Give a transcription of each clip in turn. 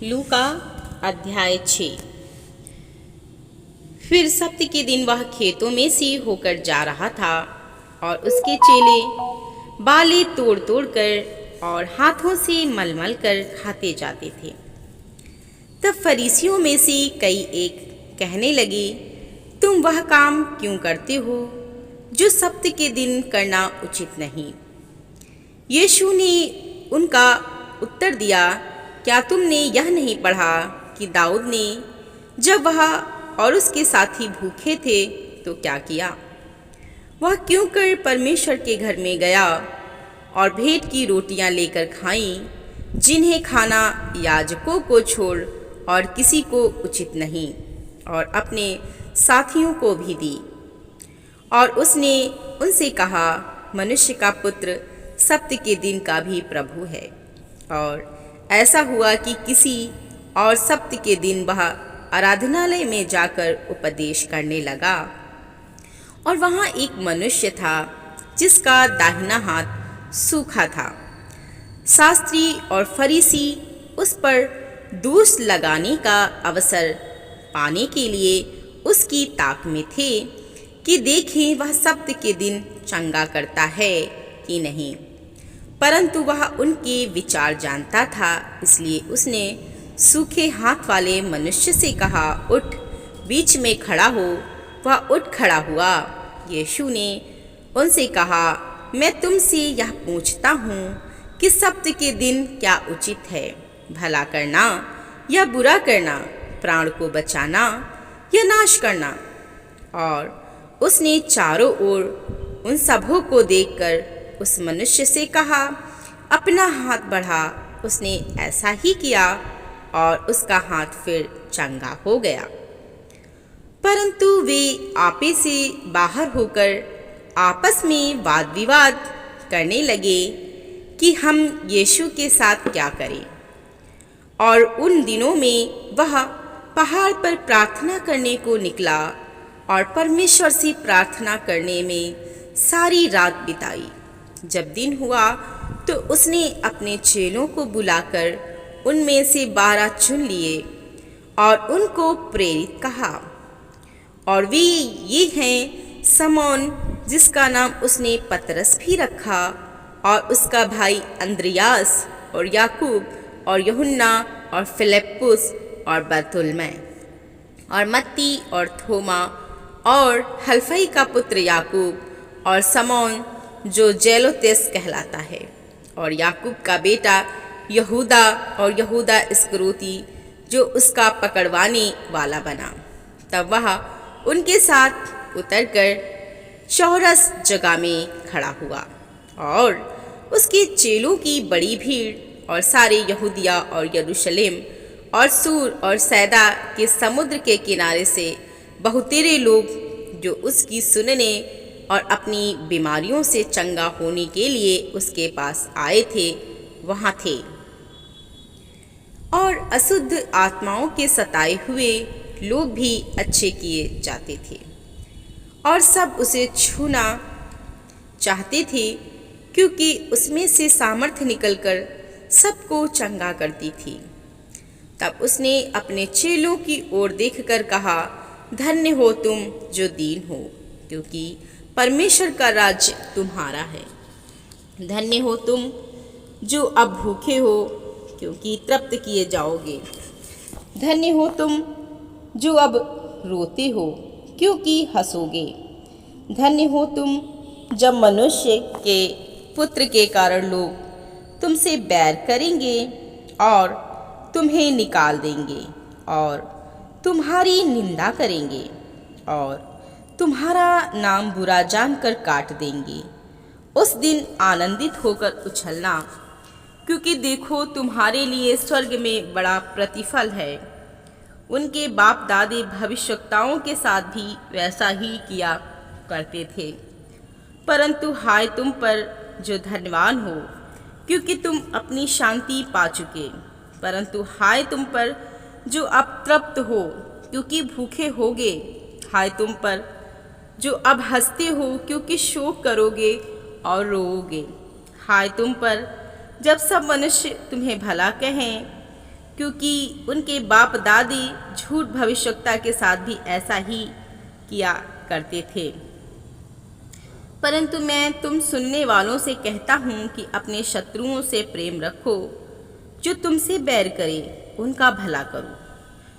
लूका अध्याय 6। फिर सप्त के दिन वह खेतों में से होकर जा रहा था और उसके चेले बालें तोड़ तोड़ कर और हाथों से मलमल कर खाते जाते थे। तब फरीसियों में से कई एक कहने लगे, तुम वह काम क्यों करते हो जो सप्त के दिन करना उचित नहीं? यीशु ने उनका उत्तर दिया, क्या तुमने यह नहीं पढ़ा कि दाऊद ने जब वह और उसके साथी भूखे थे तो क्या किया? वह क्यों कर परमेश्वर के घर में गया और भेंट की रोटियां लेकर खाईं, जिन्हें खाना याजकों को छोड़ और किसी को उचित नहीं, और अपने साथियों को भी दी। और उसने उनसे कहा, मनुष्य का पुत्र सप्त के दिन का भी प्रभु है। और ऐसा हुआ कि किसी और सप्त के दिन वह आराधनालय में जाकर उपदेश करने लगा, और वहाँ एक मनुष्य था जिसका दाहिना हाथ सूखा था। शास्त्री और फरीसी उस पर दोष लगाने का अवसर पाने के लिए उसकी ताक में थे कि देखें वह सप्त के दिन चंगा करता है कि नहीं। परंतु वह उनके विचार जानता था, इसलिए उसने सूखे हाथ वाले मनुष्य से कहा, उठ, बीच में खड़ा हो। वह उठ खड़ा हुआ। यीशु ने उनसे कहा, मैं तुमसे यह पूछता हूँ कि सप्त के दिन क्या उचित है, भला करना या बुरा करना, प्राण को बचाना या नाश करना? और उसने चारों ओर उन सबों को देखकर उस मनुष्य से कहा, अपना हाथ बढ़ा। उसने ऐसा ही किया और उसका हाथ फिर चंगा हो गया। परंतु वे आपे से बाहर होकर आपस में वाद विवाद करने लगे कि हम यीशु के साथ क्या करें। और उन दिनों में वह पहाड़ पर प्रार्थना करने को निकला और परमेश्वर से प्रार्थना करने में सारी रात बिताई। जब दिन हुआ तो उसने अपने चेलों को बुलाकर उनमें से 12 चुन लिए और उनको प्रेरित कहा। और वे ये हैं, समौन जिसका नाम उसने पतरस भी रखा, और उसका भाई अंद्रियास, और याकूब और यूहन्ना और फिलिप्पुस और बरतुल्मै, और मत्ती और थोमा, और हलफई का पुत्र याकूब, और समौन जो जेलोतेस कहलाता है, और याकूब का बेटा यहूदा, और यहूदा इस्करियोती जो उसका पकड़वाने वाला बना। तब वह उनके साथ उतरकर चौरस जगह में खड़ा हुआ, और उसके चेलों की बड़ी भीड़ और सारे यहूदिया और यरूशलेम और सूर और सैदा के समुद्र के किनारे से बहुतेरे लोग जो उसकी सुनने और अपनी बीमारियों से चंगा होने के लिए उसके पास आए थे, वहाँ थे। और अशुद्ध आत्माओं के सताए हुए लोग भी अच्छे किए जाते थे, और सब उसे छूना चाहते थे, क्योंकि उसमें से सामर्थ्य निकलकर सबको चंगा करती थी। तब उसने अपने चेलों की ओर देखकर कहा, धन्य हो तुम जो दीन हो, क्योंकि परमेश्वर का राज्य तुम्हारा है। धन्य हो तुम जो अब भूखे हो, क्योंकि तृप्त किए जाओगे। धन्य हो तुम जो अब रोते हो, क्योंकि हंसोगे। धन्य हो तुम जब मनुष्य के पुत्र के कारण लोग तुमसे बैर करेंगे और तुम्हें निकाल देंगे और तुम्हारी निंदा करेंगे और तुम्हारा नाम बुरा जानकर काट देंगे। उस दिन आनंदित होकर उछलना, क्योंकि देखो तुम्हारे लिए स्वर्ग में बड़ा प्रतिफल है। उनके बाप दादे भविष्यवक्ताओं के साथ भी वैसा ही किया करते थे। परंतु हाय तुम पर जो धनवान हो, क्योंकि तुम अपनी शांति पा चुके। परंतु हाय तुम पर जो अब तृप्त हो, क्योंकि भूखे होगे। हाय तुम पर जो अब हंसते हो, क्योंकि शोक करोगे और रोओगे। हाय तुम पर जब सब मनुष्य तुम्हें भला कहें, क्योंकि उनके बाप दादी झूठ भविष्यवक्ता के साथ भी ऐसा ही किया करते थे। परंतु मैं तुम सुनने वालों से कहता हूँ कि अपने शत्रुओं से प्रेम रखो, जो तुमसे बैर करे उनका भला करो,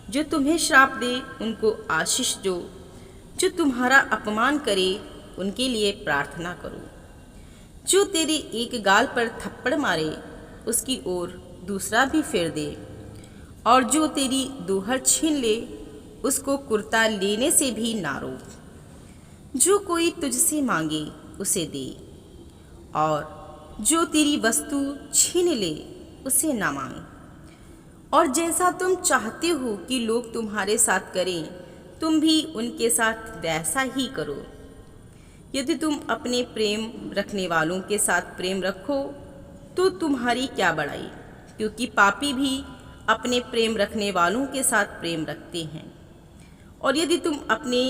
जो तुम्हें श्राप दे उनको आशीष दो, जो तुम्हारा अपमान करे उनके लिए प्रार्थना करो, जो तेरे एक गाल पर थप्पड़ मारे उसकी ओर दूसरा भी फेर दे, और जो तेरी दूहर छीन ले उसको कुर्ता लेने से भी ना रोक। जो कोई तुझसे मांगे उसे दे, और जो तेरी वस्तु छीन ले उसे ना मांग। और जैसा तुम चाहते हो कि लोग तुम्हारे साथ करें, तुम भी उनके साथ वैसा ही करो। यदि तुम अपने प्रेम रखने वालों के साथ प्रेम रखो तो तुम्हारी क्या बड़ाई, क्योंकि पापी भी अपने प्रेम रखने वालों के साथ प्रेम रखते हैं। और यदि तुम अपने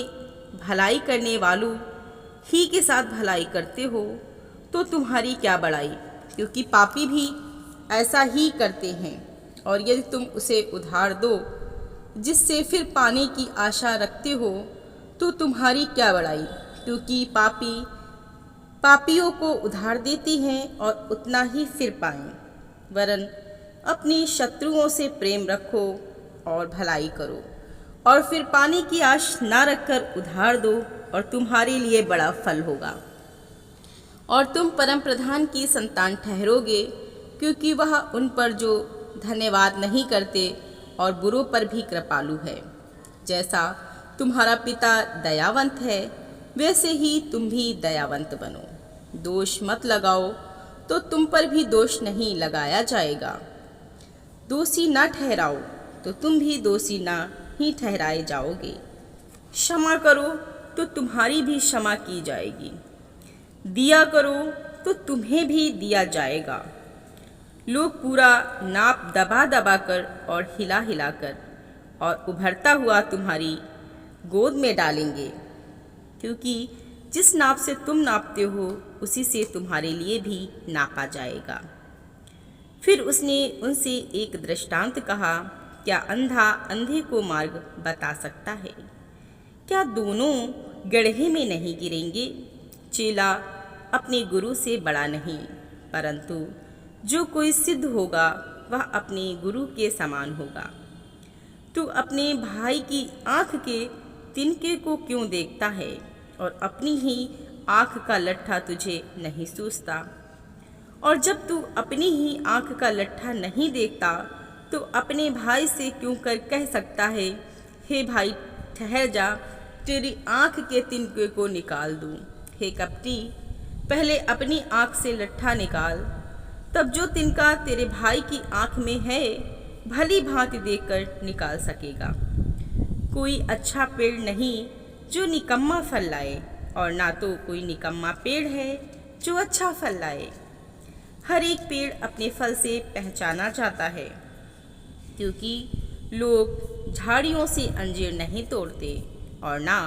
भलाई करने वालों ही के साथ भलाई करते हो तो तुम्हारी क्या बड़ाई, क्योंकि पापी भी ऐसा ही करते हैं। और यदि तुम उसे उधार दो जिससे फिर पाने की आशा रखते हो तो तुम्हारी क्या बड़ाई, क्योंकि पापियों को उधार देते हैं और उतना ही फिर पाएं। वरन अपने शत्रुओं से प्रेम रखो और भलाई करो, और फिर पाने की आश ना रखकर उधार दो, और तुम्हारे लिए बड़ा फल होगा। और तुम परम प्रधान की संतान ठहरोगे, क्योंकि वह उन पर जो धन्यवाद नहीं करते और बुरों पर भी कृपालु है। जैसा तुम्हारा पिता दयावंत है वैसे ही तुम भी दयावंत बनो। दोष मत लगाओ तो तुम पर भी दोष नहीं लगाया जाएगा। दोषी ना ठहराओ तो तुम भी दोषी ना ही ठहराए जाओगे। क्षमा करो तो तुम्हारी भी क्षमा की जाएगी। दिया करो तो तुम्हें भी दिया जाएगा। लोग पूरा नाप दबा दबा कर और हिला हिला कर और उभरता हुआ तुम्हारी गोद में डालेंगे, क्योंकि जिस नाप से तुम नापते हो उसी से तुम्हारे लिए भी नापा जाएगा। फिर उसने उनसे एक दृष्टांत कहा, क्या अंधा अंधे को मार्ग बता सकता है? क्या दोनों गड्ढे में नहीं गिरेंगे? चेला अपने गुरु से बड़ा नहीं, परंतु जो कोई सिद्ध होगा वह अपने गुरु के समान होगा। तू अपने भाई की आँख के तिनके को क्यों देखता है और अपनी ही आँख का लट्ठा तुझे नहीं सूझता? और जब तू अपनी ही आँख का लट्ठा नहीं देखता तो अपने भाई से क्यों कर कह सकता है, हे भाई ठहर जा, तेरी आँख के तिनके को निकाल दूँ। हे कपटी, पहले अपनी आँख से लट्ठा निकाल, तब जो तिनका तेरे भाई की आँख में है भली भांति देखकर निकाल सकेगा। कोई अच्छा पेड़ नहीं जो निकम्मा फल लाए, और ना तो कोई निकम्मा पेड़ है जो अच्छा फल लाए। हर एक पेड़ अपने फल से पहचाना जाता है, क्योंकि लोग झाड़ियों से अंजीर नहीं तोड़ते और ना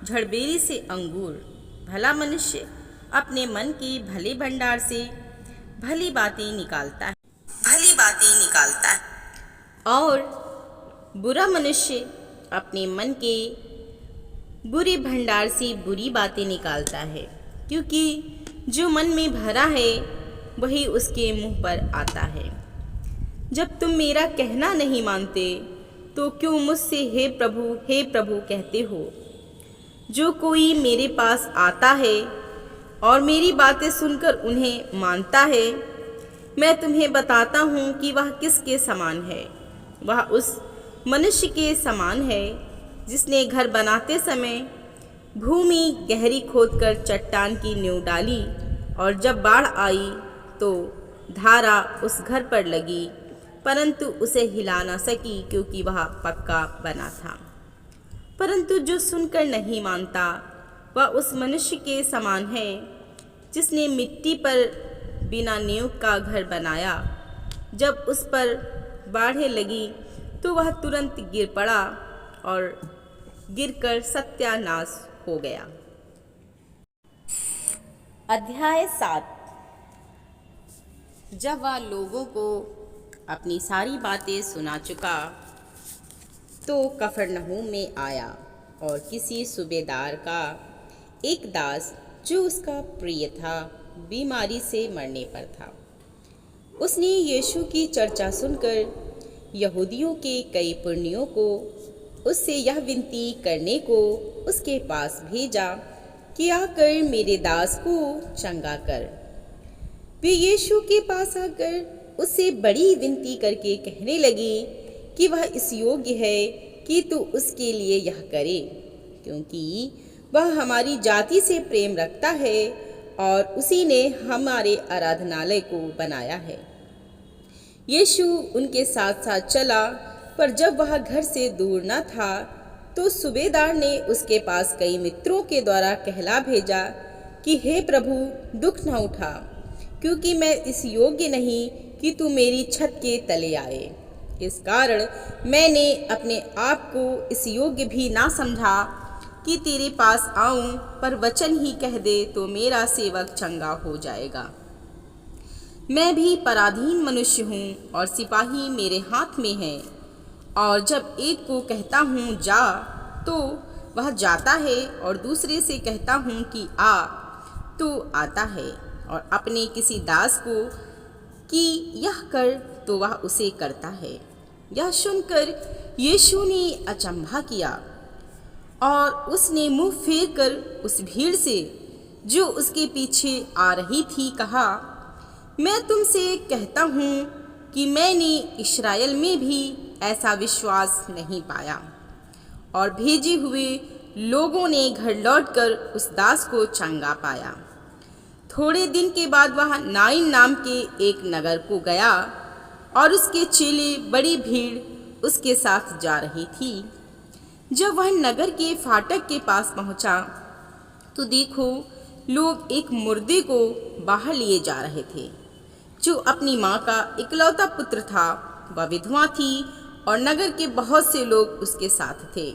झड़बेरी से अंगूर। भला मनुष्य अपने मन के भले भंडार से भली बातें निकालता है, और बुरा मनुष्य अपने मन के बुरे भंडार से बुरी बातें निकालता है, क्योंकि जो मन में भरा है वही उसके मुंह पर आता है। जब तुम मेरा कहना नहीं मानते तो क्यों मुझसे हे प्रभु कहते हो? जो कोई मेरे पास आता है और मेरी बातें सुनकर उन्हें मानता है, मैं तुम्हें बताता हूँ कि वह किसके समान है। वह उस मनुष्य के समान है जिसने घर बनाते समय भूमि गहरी खोदकर चट्टान की नींव डाली, और जब बाढ़ आई तो धारा उस घर पर लगी, परंतु उसे हिला न सकी, क्योंकि वह पक्का बना था। परंतु जो सुनकर नहीं मानता वह उस मनुष्य के समान है जिसने मिट्टी पर बिना नींव का घर बनाया। जब उस पर बाढ़ें लगी तो वह तुरंत गिर पड़ा और गिरकर सत्यानाश हो गया। अध्याय 7। जब वह लोगों को अपनी सारी बातें सुना चुका तो कफरनहूम में आया और किसी सूबेदार का एक दास जो उसका प्रिय था बीमारी से मरने पर था। उसने यीशु की चर्चा सुनकर यहूदियों के कई पुरनियों को उससे यह विनती करने को उसके पास भेजा कि आकर मेरे दास को चंगा कर। वे यीशु के पास आकर उससे बड़ी विनती करके कहने लगे कि वह इस योग्य है कि तू उसके लिए यह करे, क्योंकि वह हमारी जाति से प्रेम रखता है और उसी ने हमारे आराधनालय को बनाया है। यीशु उनके साथ साथ चला, पर जब वह घर से दूर न था तो सूबेदार ने उसके पास कई मित्रों के द्वारा कहला भेजा कि हे प्रभु, दुख न उठा, क्योंकि मैं इस योग्य नहीं कि तू मेरी छत के तले आए। इस कारण मैंने अपने आप को इस योग्य भी ना समझा कि तेरे पास आऊं, पर वचन ही कह दे तो मेरा सेवक चंगा हो जाएगा। मैं भी पराधीन मनुष्य हूँ और सिपाही मेरे हाथ में है, और जब एक को कहता हूँ जा तो वह जाता है, और दूसरे से कहता हूँ कि आ तो आता है, और अपने किसी दास को कि यह कर तो वह उसे करता है। यह सुनकर यीशु ने अचंभा किया और उसने मुंह फेर कर उस भीड़ से जो उसके पीछे आ रही थी कहा, मैं तुमसे कहता हूँ कि मैंने इस्राएल में भी ऐसा विश्वास नहीं पाया। और भेजे हुए लोगों ने घर लौटकर उस दास को चंगा पाया। थोड़े दिन के बाद वह नाइन नाम के एक नगर को गया और उसके चेले बड़ी भीड़ उसके साथ जा रही थी। जब वह नगर के फाटक के पास पहुंचा तो देखो, लोग एक मुर्दे को बाहर लिए जा रहे थे, जो अपनी माँ का इकलौता पुत्र था। वह विधवा थी और नगर के बहुत से लोग उसके साथ थे।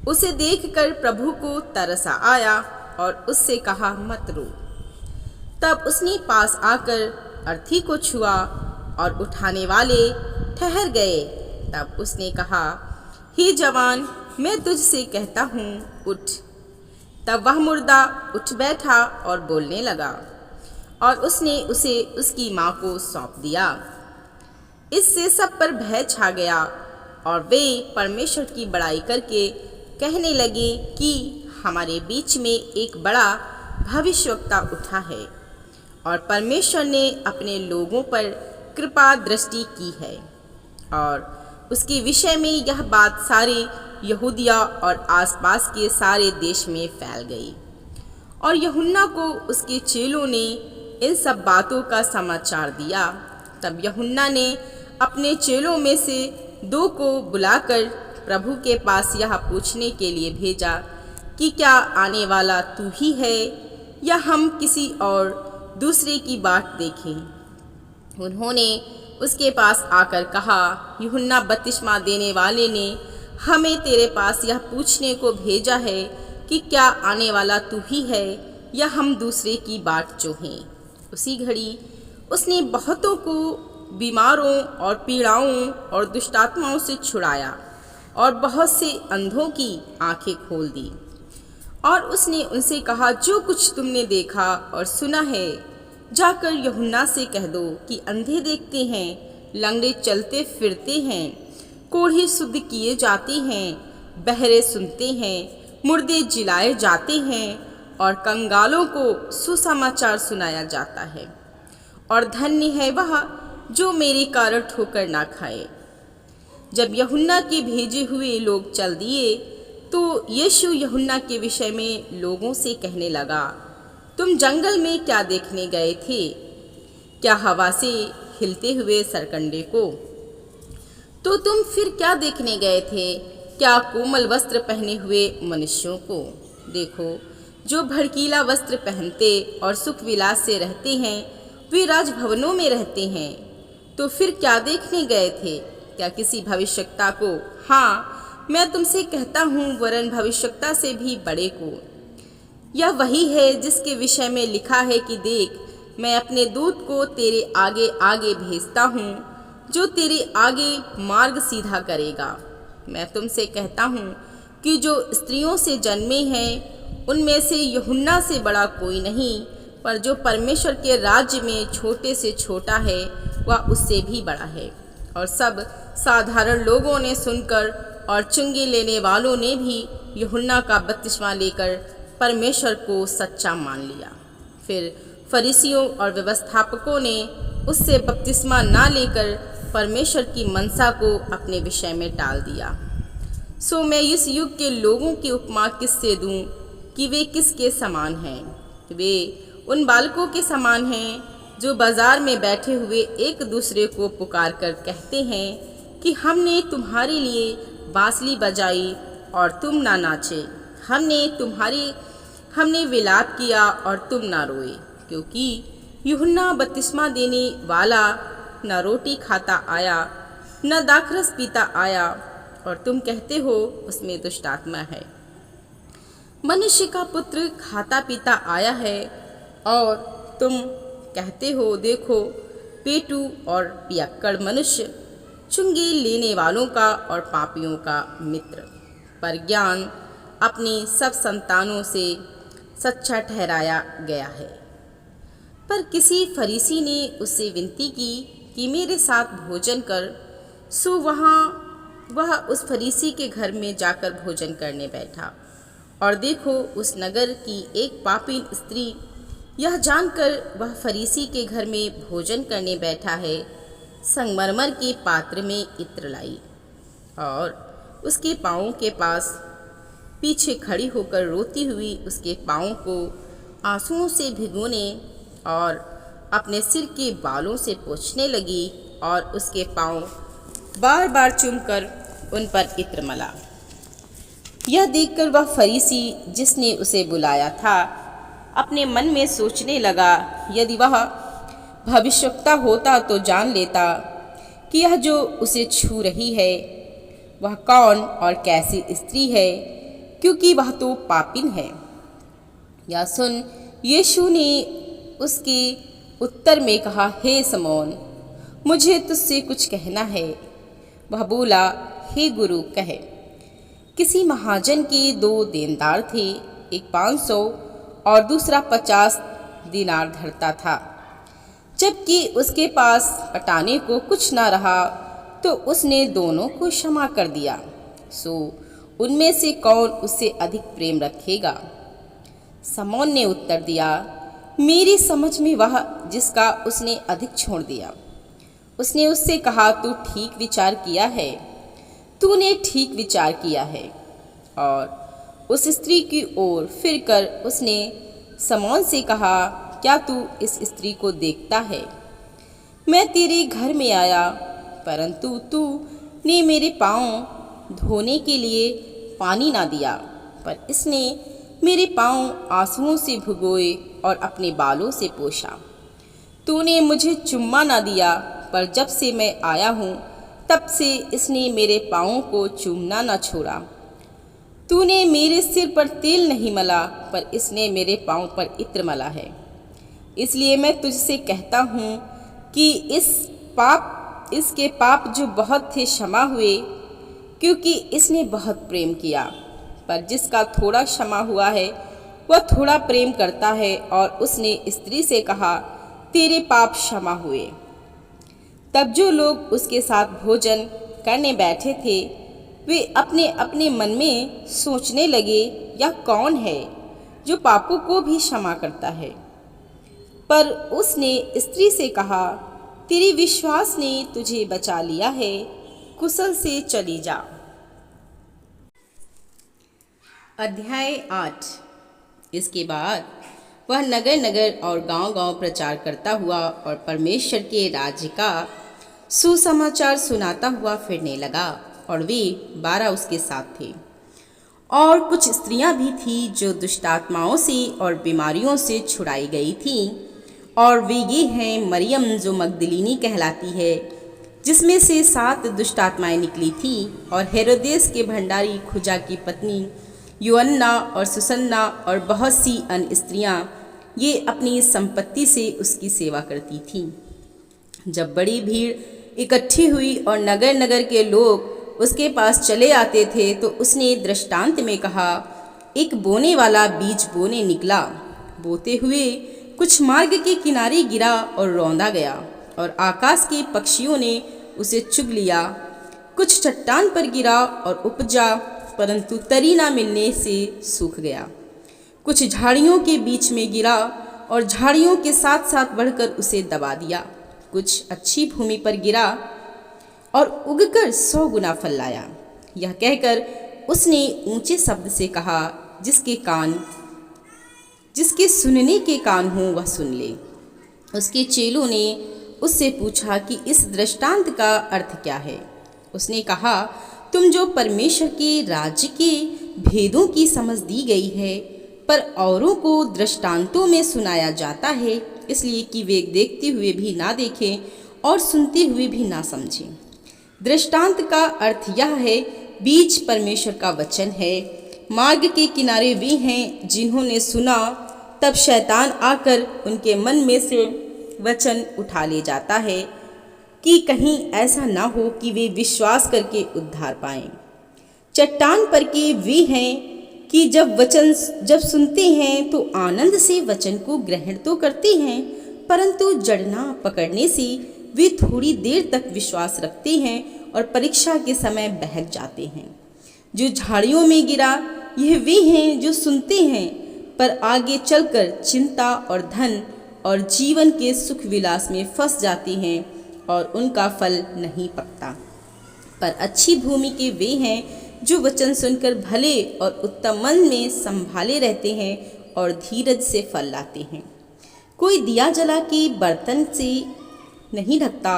उसे देखकर प्रभु को तरस आया और उससे कहा, मत रो। तब उसने पास आकर अर्थी को छुआ और उठाने वाले ठहर गए। तब उसने कहा, हे जवान, मैं तुझसे कहता हूँ, उठ। तब वह मुर्दा उठ बैठा और बोलने लगा, और उसने उसे उसकी माँ को सौंप दिया। इससे सब पर भय छा गया और वे परमेश्वर की बड़ाई करके कहने लगे कि हमारे बीच में एक बड़ा भविष्यवक्ता उठा है और परमेश्वर ने अपने लोगों पर कृपा दृष्टि की है। और उसके विषय में यह बात सारे यहूदिया और आसपास के सारे देश में फैल गई। और यूहन्ना को उसके चेलों ने इन सब बातों का समाचार दिया। तब यूहन्ना ने अपने चेलों में से 2 को बुलाकर प्रभु के पास यह पूछने के लिए भेजा कि क्या आने वाला तू ही है या हम किसी और दूसरे की बाट देखें। उन्होंने उसके पास आकर कहा, यूहन्ना बपतिस्मा देने वाले ने हमें तेरे पास यह पूछने को भेजा है कि क्या आने वाला तू ही है या हम दूसरे की बाट जोहें। उसी घड़ी उसने बहुतों को बीमारों और पीड़ाओं और दुष्टात्माओं से छुड़ाया और बहुत से अंधों की आंखें खोल दी। और उसने उनसे कहा, जो कुछ तुमने देखा और सुना है जाकर यूहन्ना से कह दो कि अंधे देखते हैं, लंगड़े चलते फिरते हैं, कोढ़ी शुद्ध किए जाते हैं, बहरे सुनते हैं, मुर्दे जिलाए जाते हैं और कंगालों को सुसमाचार सुनाया जाता है। और धन्य है वह जो मेरे कारण ठोकर ना खाए। जब यूहन्ना के भेजे हुए लोग चल दिए तो यीशु यूहन्ना के विषय में लोगों से कहने लगा, तुम जंगल में क्या देखने गए थे? क्या हवा से हिलते हुए सरकंडे को? तो तुम फिर क्या देखने गए थे? क्या कोमल वस्त्र पहने हुए मनुष्यों को? देखो, जो भड़कीला वस्त्र पहनते और सुख विलास से रहते हैं वे राजभवनों में रहते हैं। तो फिर क्या देखने गए थे? क्या किसी भविष्यवक्ता को? हाँ, मैं तुमसे कहता हूँ, वरन भविष्यवक्ता से भी बड़े को। यह वही है जिसके विषय में लिखा है कि देख, मैं अपने दूत को तेरे आगे आगे भेजता हूँ, जो तेरे आगे मार्ग सीधा करेगा। मैं तुमसे कहता हूँ कि जो स्त्रियों से जन्मे हैं उनमें से यूहन्ना से बड़ा कोई नहीं, पर जो परमेश्वर के राज्य में छोटे से छोटा है वह उससे भी बड़ा है। और सब साधारण लोगों ने सुनकर और चुंगी लेने वालों ने भी यूहन्ना का बपतिस्मा लेकर परमेश्वर को सच्चा मान लिया। फिर फरीसियों और व्यवस्थापकों ने उससे बपतिस्मा ना लेकर परमेश्वर की मनसा को अपने विषय में टाल दिया। सो मैं इस युग के लोगों की उपमा किससे दूं कि वे किसके समान हैं? वे उन बालकों के समान हैं जो बाजार में बैठे हुए एक दूसरे को पुकार कर कहते हैं कि हमने तुम्हारे लिए बांसुरी बजाई और तुम ना नाचे, हमने विलाप किया और तुम ना रोए। क्योंकि यूहन्ना बपतिस्मा देने वाला न रोटी खाता आया न दाखरस पीता आया, और तुम कहते हो उसमें दुष्ट आत्मा है। मनुष्य का पुत्र खाता पीता आया है और तुम कहते हो देखो पेटू और पियक्कड़ मनुष्य, चुंगी लेने वालों का और पापियों का मित्र। पर ज्ञान अपनी सब संतानों से सच्चा ठहराया गया है। पर किसी फरीसी ने उससे विनती की कि मेरे साथ भोजन कर। सो वह उस फरीसी के घर में जाकर भोजन करने बैठा। और देखो उस नगर की एक पापी स्त्री यह जानकर वह फरीसी के घर में भोजन करने बैठा है, संगमरमर के पात्र में इत्र लाई और उसके पाँवों के पास पीछे खड़ी होकर रोती हुई उसके पाँवों को आंसुओं से भिगोने और अपने सिर के बालों से पोंछने लगी और उसके पाँव बार बार चूमकर उन पर इत्र मला। यह देखकर वह फरीसी जिसने उसे बुलाया था अपने मन में सोचने लगा, यदि वह भविष्यवक्ता होता तो जान लेता कि यह जो उसे छू रही है वह कौन और कैसी स्त्री है, क्योंकि वह तो पापिन है। यह सुन यीशु ने उसके उत्तर में कहा, हे समौन, मुझे तुझसे कुछ कहना है। वह बोला, हे गुरु कहे। किसी महाजन के 2 देनदार थे, एक 500 और दूसरा 50 दिनार धरता था। जबकि उसके पास पटाने को कुछ ना रहा तो उसने दोनों को क्षमा कर दिया। सो उनमें से कौन उससे अधिक प्रेम रखेगा? समौन ने उत्तर दिया, मेरी समझ में वह जिसका उसने अधिक छोड़ दिया। उसने उससे कहा, तू ठीक विचार किया है, तूने ठीक विचार किया है। और उस स्त्री की ओर फिरकर उसने समौन से कहा, क्या तू इस स्त्री को देखता है? मैं तेरे घर में आया, परंतु तू ने मेरे पाँव धोने के लिए पानी ना दिया, पर इसने मेरे पाँव आंसुओं से भिगोए और अपने बालों से पोंछा। तूने मुझे चुम्मा ना दिया, पर जब से मैं आया हूँ तब से इसने मेरे पाँवों को चूमना न छोड़ा। तूने मेरे सिर पर तेल नहीं मला, पर इसने मेरे पाँव पर इत्र मला है। इसलिए मैं तुझसे कहता हूँ कि इसके पाप जो बहुत थे क्षमा हुए, क्योंकि इसने बहुत प्रेम किया। पर जिसका थोड़ा क्षमा हुआ है वह थोड़ा प्रेम करता है। और उसने स्त्री से कहा, तेरे पाप क्षमा हुए। तब जो लोग उसके साथ भोजन करने बैठे थे वे अपने अपने मन में सोचने लगे, यह कौन है जो पापों को भी क्षमा करता है? पर उसने स्त्री से कहा, तेरे विश्वास ने तुझे बचा लिया है, कुशल से चली जा। अध्याय 8। इसके बाद वह नगर नगर और गांव गांव प्रचार करता हुआ और परमेश्वर के राज्य का सुसमाचार सुनाता हुआ फिरने लगा। और वे 12 उसके साथ थे। और कुछ स्त्रियां भी थीं जो दुष्टात्माओं से और बीमारियों से छुड़ाई गई थीं। और वे ये हैं, मरियम जो मगदलीनी कहलाती है, जिसमें से 7 दुष्टात्माएं निकली थीं, और हेरोदेस के भंडारी खुजा की पत्नी योअन्ना और सुसन्ना और बहुत सी अन्य स्त्रियां ये अपनी संपत्ति से उसकी सेवा करती थीं। जब बड़ी भीड़ इकट्ठी हुई और नगर नगर के लोग उसके पास चले आते थे, तो उसने दृष्टांत में कहा, एक बोने वाला बीज बोने निकला। बोते हुए कुछ मार्ग के किनारे गिरा और रौंदा गया, और आकाश के पक्षियों ने उसे चुग लिया। कुछ चट्टान पर गिरा और उपजा, परंतु तरी ना मिलने से सूख गया। कुछ झाड़ियों के बीच में गिरा और झाड़ियों के साथ साथ बढ़कर उसे दबा दिया। कुछ अच्छी भूमि पर गिरा और उगकर 100 गुना फल लाया। यह कहकर उसने ऊंचे शब्द से कहा, जिसके सुनने के कान हों वह सुन ले। उसके चेलों ने उससे पूछा कि इस दृष्टांत का अर्थ क्या है। उसने कहा, तुम जो परमेश्वर के राज्य के भेदों की समझ दी गई है, पर औरों को दृष्टांतों में सुनाया जाता है, इसलिए कि वे देखते हुए भी ना देखें और सुनते हुए भी ना समझें। दृष्टांत का अर्थ यह है, बीज परमेश्वर का वचन है। मार्ग के किनारे वे हैं जिन्होंने सुना, तब शैतान आकर उनके मन में से वचन उठा ले जाता है कि कहीं ऐसा ना हो कि वे विश्वास करके उद्धार पाएं। चट्टान पर के वे हैं कि जब सुनते हैं तो आनंद से वचन को ग्रहण तो करते हैं, परंतु जड़ना पकड़ने से वे थोड़ी देर तक विश्वास रखते हैं और परीक्षा के समय बहक जाते हैं। जो झाड़ियों में गिरा, यह वे हैं जो सुनते हैं, पर आगे चलकर चिंता और धन और जीवन के सुख विलास में फंस जाते हैं और उनका फल नहीं पकता। पर अच्छी भूमि के वे हैं जो वचन सुनकर भले और उत्तम मन में संभाले रहते हैं और धीरज से फल लाते हैं। कोई दिया जला के बर्तन से नहीं ढकता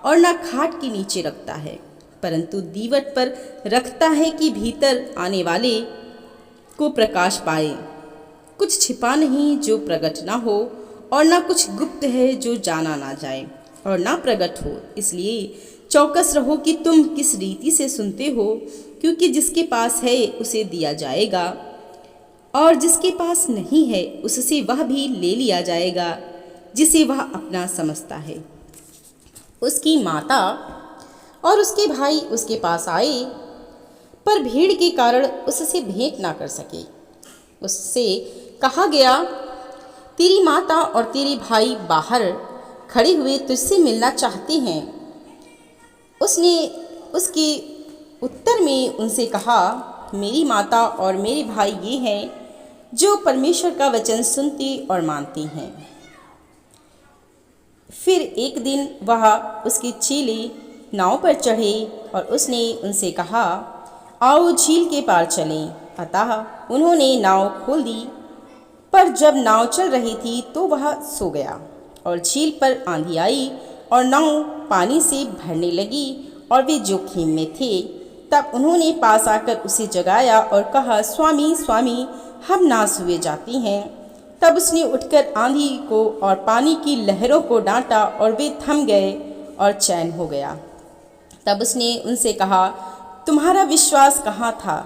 और न खाट के नीचे रखता है, परंतु दीवट पर रखता है कि भीतर आने वाले को प्रकाश पाए। कुछ छिपा नहीं जो प्रकट ना हो, और ना कुछ गुप्त है जो जाना ना जाए और ना प्रकट हो। इसलिए चौकस रहो कि तुम किस रीति से सुनते हो, क्योंकि जिसके पास है उसे दिया जाएगा, और जिसके पास नहीं है उससे वह भी ले लिया जाएगा जिसे वह अपना समझता है। उसकी माता और उसके भाई उसके पास आए, पर भीड़ के कारण उससे भेंट ना कर सके। उससे कहा गया, तेरी माता और तेरे भाई बाहर खड़े हुए तुझसे मिलना चाहते हैं। उसने उसके उत्तर में उनसे कहा, मेरी माता और मेरे भाई ये हैं जो परमेश्वर का वचन सुनते और मानते हैं। फिर एक दिन वह उसके चेले नाव पर चढ़े और उसने उनसे कहा, आओ झील के पार चलें। अतः उन्होंने नाव खोल दी, पर जब नाव चल रही थी तो वह सो गया, और झील पर आंधी आई और नाव पानी से भरने लगी और वे जोखिम में थे। तब उन्होंने पास आकर उसे जगाया और कहा, स्वामी स्वामी, हम नाश हुए जाते हैं। तब उसने उठकर आंधी को और पानी की लहरों को डांटा और वे थम गए और चैन हो गया। तब उसने उनसे कहा, तुम्हारा विश्वास कहाँ था?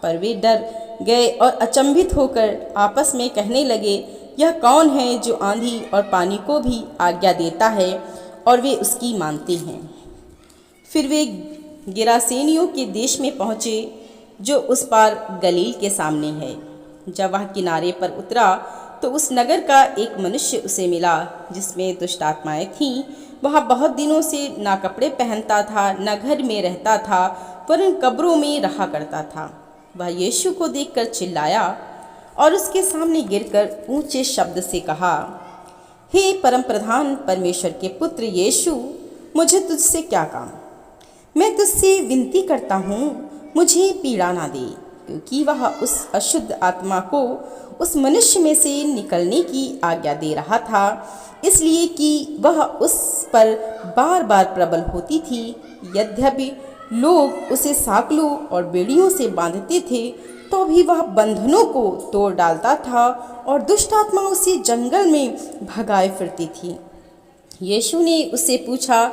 पर वे डर गए और अचंभित होकर आपस में कहने लगे, यह कौन है जो आंधी और पानी को भी आज्ञा देता है और वे उसकी मानते हैं। फिर वे गिरासेनियों के देश में पहुँचे, जो उस पार गलील के सामने है। जब वह किनारे पर उतरा तो उस नगर का एक मनुष्य उसे मिला जिसमें दुष्ट आत्माएं थीं। वह बहुत दिनों से ना कपड़े पहनता था, न घर में रहता था, वरन कब्रों में रहा करता था। वह यीशु को देखकर चिल्लाया और उसके सामने गिरकर ऊंचे शब्द से कहा, हे परम प्रधान परमेश्वर के पुत्र यीशु, मुझे तुझसे क्या काम? मैं तुझसे विनती करता हूँ, मुझे पीड़ा ना दे। क्योंकि वह उस अशुद्ध आत्मा को उस मनुष्य में से निकलने की आज्ञा दे रहा था, इसलिए कि वह उस पर बार बार प्रबल होती थी। यद्यपि लोग उसे साकलों और बेड़ियों से बांधते थे, तो भी वह बंधनों को तोड़ डालता था और दुष्ट आत्मा उसे जंगल में भगाए फिरती थी। यीशु ने उससे पूछा,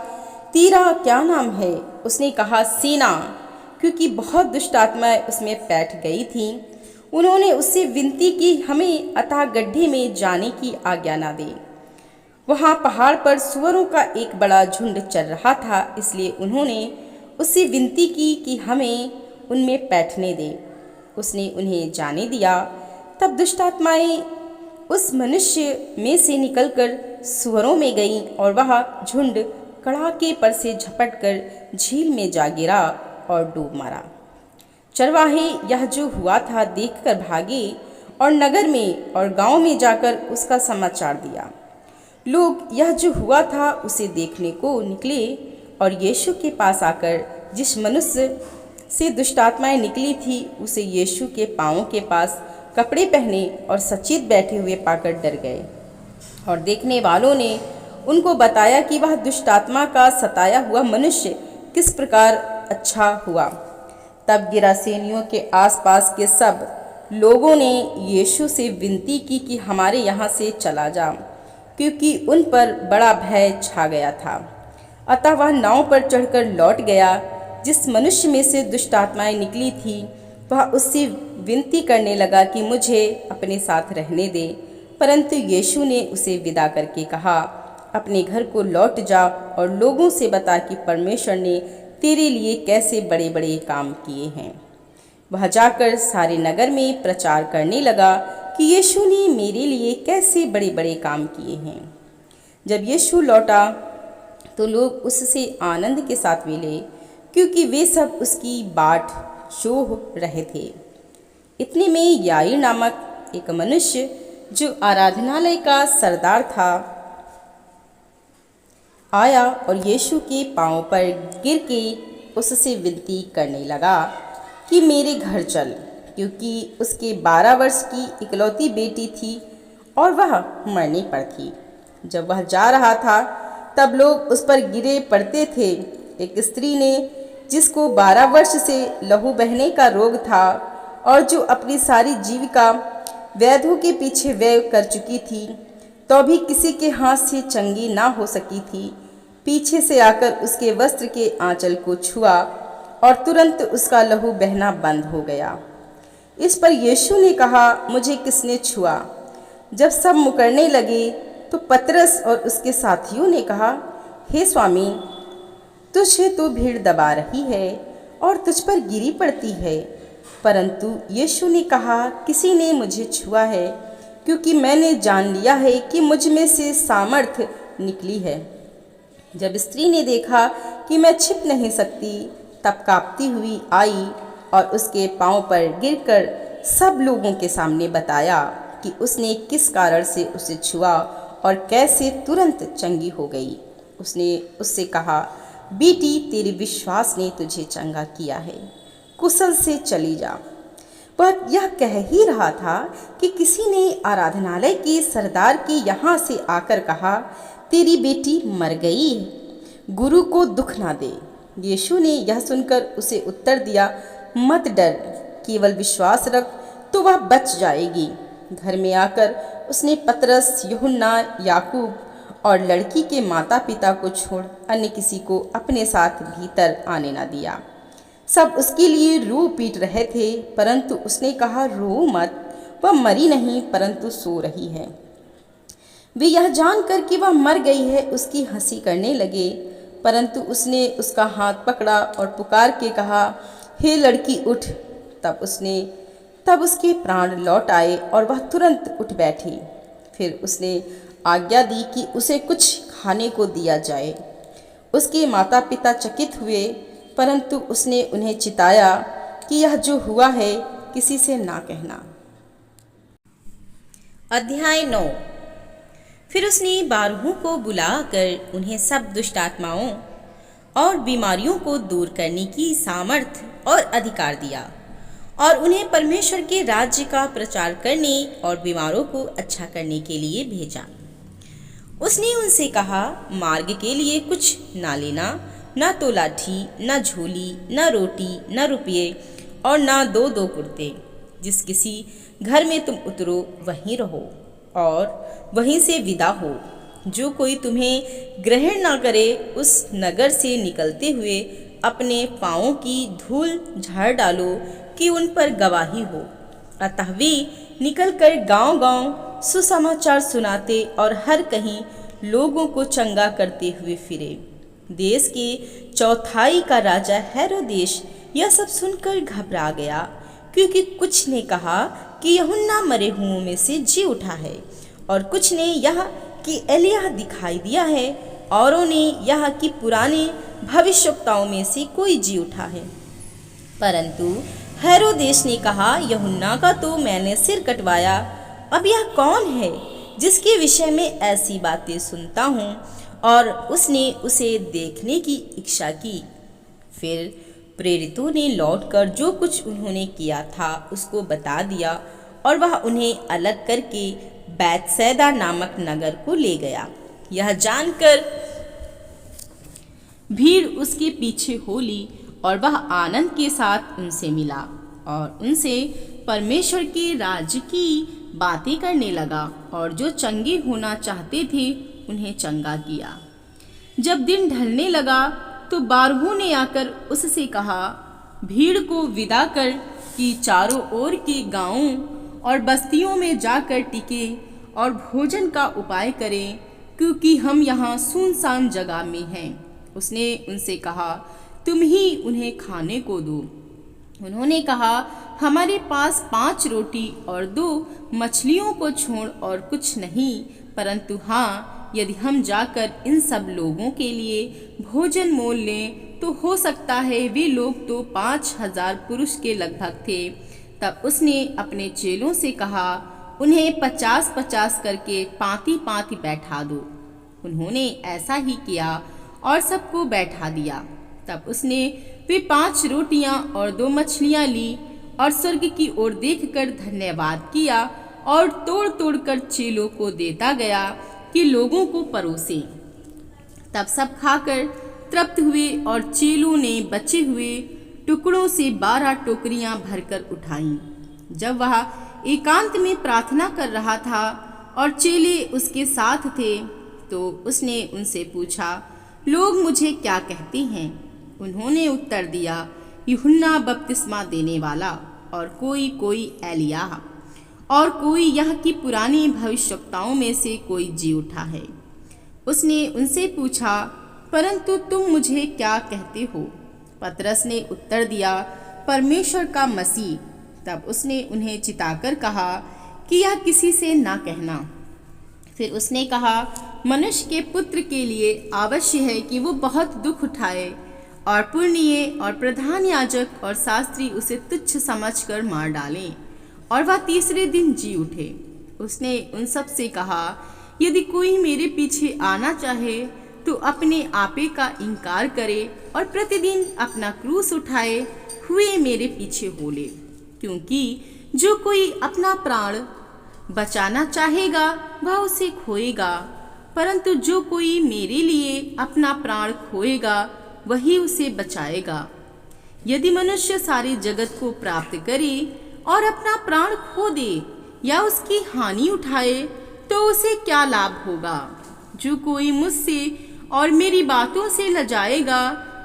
तेरा क्या नाम है? उसने कहा, सेना, क्योंकि बहुत दुष्ट आत्माएं उसमें बैठ गई थीं। उन्होंने उससे विनती की, हमें अथाह गड्ढे में जाने की आज्ञा ना दे। वहाँ पहाड़ पर सूअरों का एक बड़ा झुंड चल रहा था, इसलिए उन्होंने उससे विनती की कि हमें उनमें बैठने दे। उसने उन्हें जाने दिया। तब दुष्ट आत्माएं उस मनुष्य में से निकलकर सूअरों में गईं और वह झुंड कड़ाके पर से झपट कर झील में जा गिरा और डूब मरा। चरवाहे यह जो हुआ था देखकर भागे और नगर में और गांव में जाकर उसका समाचार दिया। लोग यह जो हुआ था उसे देखने को निकले और यीशु के पास आकर जिस मनुष्य से दुष्ट आत्माएं निकली थी उसे यीशु के पाँवों के पास कपड़े पहने और सचेत बैठे हुए पाकर डर गए। और देखने वालों ने उनको बताया कि वह दुष्ट आत्मा का सताया हुआ मनुष्य किस प्रकार अच्छा हुआ। तब गिरासेनियों के आसपास के सब लोगों ने यीशु से विनती की कि हमारे यहाँ से चला जा, क्योंकि उन पर बड़ा भय छा गया था। अतः वह नाव पर चढ़कर लौट गया। जिस मनुष्य में से दुष्ट आत्माएं निकली थी वह उससे विनती करने लगा कि मुझे अपने साथ रहने दे, परंतु यीशु ने उसे विदा करके कहा, अपने घर को लौट जा और लोगों से बता कि परमेश्वर ने तेरे लिए कैसे बड़े बड़े काम किए हैं। वह जाकर सारे नगर में प्रचार करने लगा कि यीशु ने मेरे लिए कैसे बड़े बड़े काम किए हैं। जब यीशु लौटा तो लोग उससे आनंद के साथ मिले, क्योंकि वे सब उसकी बाट जोह रहे थे। इतने में याईर नामक एक मनुष्य जो आराधनालय का सरदार था आया और यीशु के पांव पर गिर के उससे विनती करने लगा कि मेरे घर चल, क्योंकि उसके 12 वर्ष की इकलौती बेटी थी और वह मरने पर थी। जब वह जा रहा था तब लोग उस पर गिरे पड़ते थे। एक स्त्री ने जिसको 12 वर्ष से लहू बहने का रोग था और जो अपनी सारी जीविका वैद्यों के पीछे व्यय कर चुकी थी तो भी किसी के हाथ से चंगी ना हो सकी थी, पीछे से आकर उसके वस्त्र के आंचल को छुआ और तुरंत उसका लहू बहना बंद हो गया। इस पर यीशु ने कहा, मुझे किसने छुआ? जब सब मुकरने लगे तो पतरस और उसके साथियों ने कहा, हे स्वामी, तुझे तो भीड़ दबा रही है और तुझ पर गिरी पड़ती है। परंतु यीशु ने कहा, किसी ने मुझे छुआ है, क्योंकि मैंने जान लिया है कि मुझ में से सामर्थ्य निकली है। जब स्त्री ने देखा कि मैं छिप नहीं सकती, तब कांपती हुई आई और उसके पांव पर गिरकर सब लोगों के सामने बताया कि उसने किस कारण से उसे छुआ और कैसे तुरंत चंगी हो गई। उसने उससे कहा, बेटी, तेरे विश्वास ने तुझे चंगा किया है, कुशल से चली जा। वह यह कह ही रहा था कि किसी ने आराधनालय के सरदार के यहाँ से आकर कहा, तेरी बेटी मर गई है, गुरु को दुख ना दे। यीशु ने यह सुनकर उसे उत्तर दिया, मत डर, केवल विश्वास रख तो वह बच जाएगी। घर में आकर उसने पतरस, यूहन्ना, याकूब और लड़की के माता पिता को छोड़ अन्य किसी को अपने साथ भीतर आने न दिया। सब उसके लिए रो पीट रहे थे, परंतु उसने कहा, रो मत, वह मरी नहीं परंतु सो रही है। वे यह जानकर कि वह मर गई है उसकी हंसी करने लगे, परंतु उसने उसका हाथ पकड़ा और पुकार के कहा, हे लड़की उठ। तब उसके प्राण लौट आए और वह तुरंत उठ बैठी। फिर उसने आज्ञा दी कि उसे कुछ खाने को दिया जाए। उसके माता पिता चकित हुए, परंतु उसने उन्हें चिताया कि यह जो हुआ है किसी से ना कहना। अध्याय 9। फिर उसने 12 को बुलाकर उन्हें सब दुष्ट आत्माओं और बीमारियों को दूर करने की सामर्थ्य और अधिकार दिया और उन्हें परमेश्वर के राज्य का प्रचार करने और बीमारों को अच्छा करने के लिए भेजा। उसने उनसे कहा, मार्ग के लिए कुछ ना लेना, न तो लाठी, न झोली, न रोटी, न रुपये और न दो कुर्ते। जिस किसी घर में तुम उतरो वहीं रहो और वहीं से विदा हो। जो कोई तुम्हें ग्रहण ना करे उस नगर से निकलते हुए अपने पाँवों की धूल झाड़ डालो कि उन पर गवाही हो। अतः वे निकलकर गांव-गांव सुसमाचार सुनाते और हर कहीं लोगों को चंगा करते हुए फिरे। देश के चौथाई का राजा हेरोदेश यह सब सुनकर घबरा गया, क्योंकि कुछ ने कहा कि यूहन्ना मरे हुओं में से जी उठा है, और कुछ ने यह कि एलिय्याह दिखाई दिया है, औरों ने यह कि पुराने भविष्यवक्ताओं में से कोई जी उठा है। परंतु हेरोदेश ने कहा, यूहन्ना का तो मैंने सिर कटवाया, अब यह कौन है जिसके विषय में ऐसी बातें सुनता हूँ? और उसने उसे देखने की इच्छा की। फिर प्रेरितों ने लौटकर जो कुछ उन्होंने किया था उसको बता दिया, और वह उन्हें अलग करके बैतसैदा नामक नगर को ले गया। यह जानकर भीड़ उसके पीछे हो ली, और वह आनंद के साथ उनसे मिला और उनसे परमेश्वर के राज्य की बातें करने लगा, और जो चंगे होना चाहते थे उन्हें चंगा किया। जब दिन ढलने लगा तो 12 ने आकर उससे कहा, भीड़ को विदा कर कि चारों ओर के गांवों और बस्तियों में जाकर टिके और भोजन का उपाय करें, क्योंकि हम यहाँ सुनसान जगह में हैं। उसने उनसे कहा, तुम ही उन्हें खाने को दो। उन्होंने कहा, हमारे पास 5 रोटी और 2 मछलियों को छोड़ और कुछ नहीं, परंतु हाँ, यदि हम जाकर इन सब लोगों के लिए भोजन मोल लें तो हो सकता है वे लोग तो 5000 पुरुष के लगभग थे। तब उसने अपने चेलों से कहा, उन्हें 50-50 करके पाँति-पाँति बैठा दो। उन्होंने ऐसा ही किया और सबको बैठा दिया। तब उसने वे 5 रोटियां और 2 मछलियां ली और स्वर्ग की ओर देखकर धन्यवाद किया और तोड़ तोड़ कर चेलों को देता गया कि लोगों को परोसे। तब सब खाकर तृप्त हुए और चेलों ने बचे हुए टुकड़ों से 12 टोकरियां भरकर उठाईं। जब वह एकांत में प्रार्थना कर रहा था और चेले उसके साथ थे, तो उसने उनसे पूछा, लोग मुझे क्या कहते हैं? उन्होंने उत्तर दिया, यूहन्ना बपतिस्मा देने वाला, और कोई एलिय्याह, और कोई यह कि पुरानी भविष्यवक्ताओं में से कोई जी उठा है। उसने उनसे पूछा, परंतु तुम मुझे क्या कहते हो? पतरस ने उत्तर दिया, परमेश्वर का मसीह। तब उसने उन्हें चिताकर कहा कि यह किसी से ना कहना। फिर उसने कहा, मनुष्य के पुत्र के लिए आवश्यक है कि वो बहुत दुख उठाए, और पुरनिये और प्रधान याजक और शास्त्री उसे तुच्छ समझकर मार डालें, और वह तीसरे दिन जी उठे। उसने उन सब से कहा, यदि कोई मेरे पीछे आना चाहे तो अपने आपे का इनकार करे और प्रतिदिन अपना क्रूस उठाए हुए मेरे पीछे हो ले। क्योंकि जो कोई अपना प्राण बचाना चाहेगा वह उसे खोएगा, परंतु जो कोई मेरे लिए अपना प्राण खोएगा वही उसे बचाएगा। यदि मनुष्य सारे जगत को प्राप्त करे और अपना प्राण खो दे या उसकी हानि उठाए तो उसे क्या लाभ होगा? जो कोई मुझसे और मेरी बातों से लजाएगा,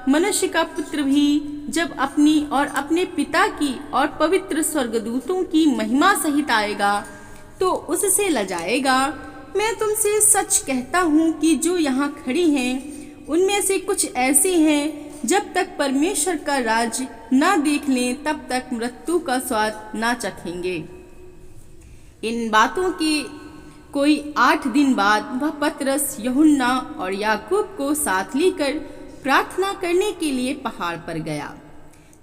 मनुष्य का पुत्र भी जब अपनी और अपने पिता की और पवित्र स्वर्गदूतों की महिमा सहित आएगा तो उससे लजाएगा। मैं तुमसे सच कहता हूँ कि जो यहाँ खड़ी हैं उनमें से कुछ ऐसे हैं जब तक परमेश्वर का राज ना देख लें तब तक मृत्यु का स्वाद ना चखेंगे। इन बातों के कोई 8 दिन बाद वह पतरस, यूहन्ना और याकूब को साथ लेकर प्रार्थना करने के लिए पहाड़ पर गया।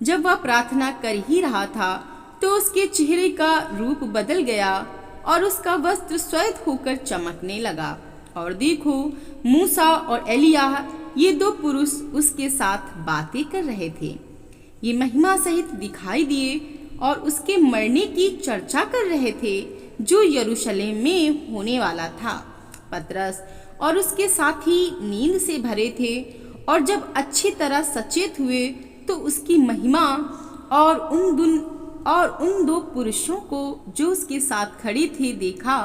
जब वह प्रार्थना कर ही रहा था तो उसके चेहरे का रूप बदल गया और उसका वस्त्र श्वेत होकर चमकने लगा। और देखो, मूसा और एलिय्याह ये 2 पुरुष उसके साथ बातें कर रहे थे। ये महिमा सहित दिखाई दिए और उसके मरने की चर्चा कर रहे थे जो यरूशलेम में होने वाला था। पतरस और उसके साथी नींद से भरे थे और जब अच्छी तरह सचेत हुए तो उसकी महिमा और उन 2 पुरुषों को जो उसके साथ खड़े थे देखा।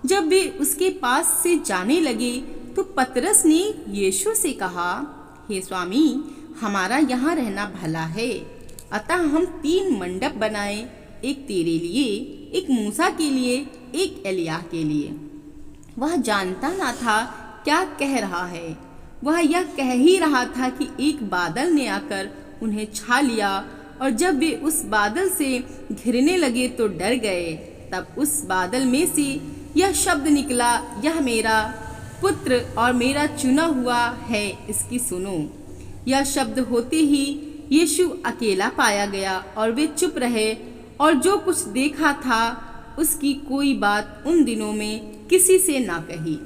जब वे उसके पास से जाने लगे तो पतरस ने यीशु से कहा, हे स्वामी, हमारा यहाँ रहना भला है, अतः हम 3 मंडप बनाए, एक तेरे लिए, एक मूसा के लिए, एक एलिय्याह के लिए। वह जानता ना था क्या कह रहा है। वह यह कह ही रहा था कि एक बादल ने आकर उन्हें छा लिया, और जब वे उस बादल से घिरने लगे तो डर गए। तब उस बादल में से यह शब्द निकला, यह मेरा पुत्र और मेरा चुना हुआ है, इसकी सुनो। यह शब्द होते ही यीशु अकेला पाया गया और वे चुप रहे, और जो कुछ देखा था उसकी कोई बात उन दिनों में किसी से ना कही।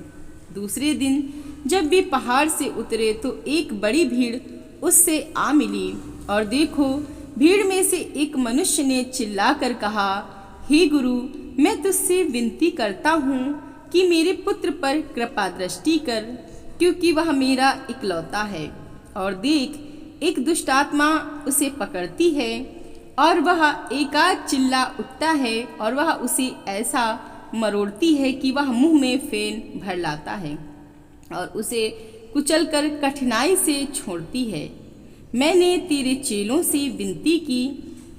दूसरे दिन जब वे पहाड़ से उतरे तो एक बड़ी भीड़ उससे आ मिली, और देखो, भीड़ में से एक मनुष्य ने चिल्लाकर कहा, हे गुरु, मैं तुझसे विनती करता हूँ कि मेरे पुत्र पर कृपा दृष्टि कर, क्योंकि वह मेरा इकलौता है। और देख, एक दुष्ट आत्मा उसे पकड़ती है, और वह एकाएक चिल्ला उठता है, और वह उसे ऐसा मरोड़ती है कि वह मुंह में फेन भर लाता है और उसे कुचलकर कठिनाई से छोड़ती है। मैंने तेरे चेलों से विनती की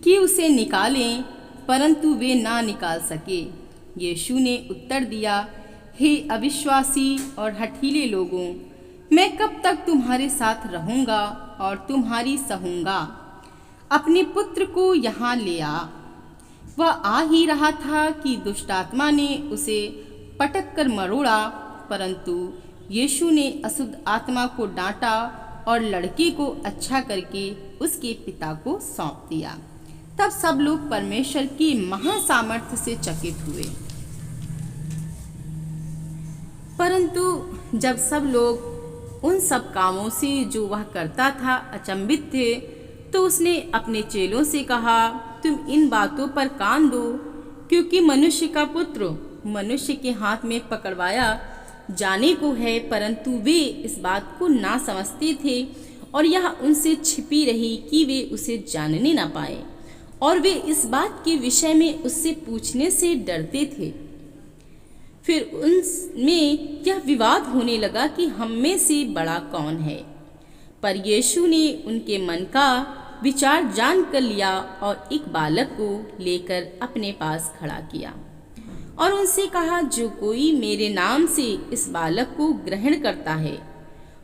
कि उसे निकालें, परंतु वे ना निकाल सके। यीशु ने उत्तर दिया, हे अविश्वासी और हठीले लोगों, मैं कब तक तुम्हारे साथ रहूंगा और तुम्हारी सहूंगा। अपने पुत्र को यहाँ ले आ। वह आ ही रहा था कि दुष्ट आत्मा ने उसे पटक कर मरोड़ा, परंतु यीशु ने अशुद्ध आत्मा को डांटा और लड़के को अच्छा करके उसके पिता को सौंप दिया। तब सब लोग परमेश्वर की महासामर्थ्य से चकित हुए। परंतु जब सब लोग उन सब कामों से जो वह करता था अचंभित थे, तो उसने अपने चेलों से कहा, तुम इन बातों पर कान दो, क्योंकि मनुष्य का पुत्र मनुष्य के हाथ में पकड़वाया जाने को है। परंतु वे इस बात को ना समझते थे, और यह उनसे छिपी रही कि वे उसे जानने ना पाए, और वे इस बात के विषय में उससे पूछने से डरते थे। फिर उनमें यह विवाद होने लगा कि हम में से बड़ा कौन है। पर यीशु ने उनके मन का विचार जान कर लिया, और एक बालक को लेकर अपने पास खड़ा किया और उनसे कहा, जो कोई मेरे नाम से इस बालक को ग्रहण करता है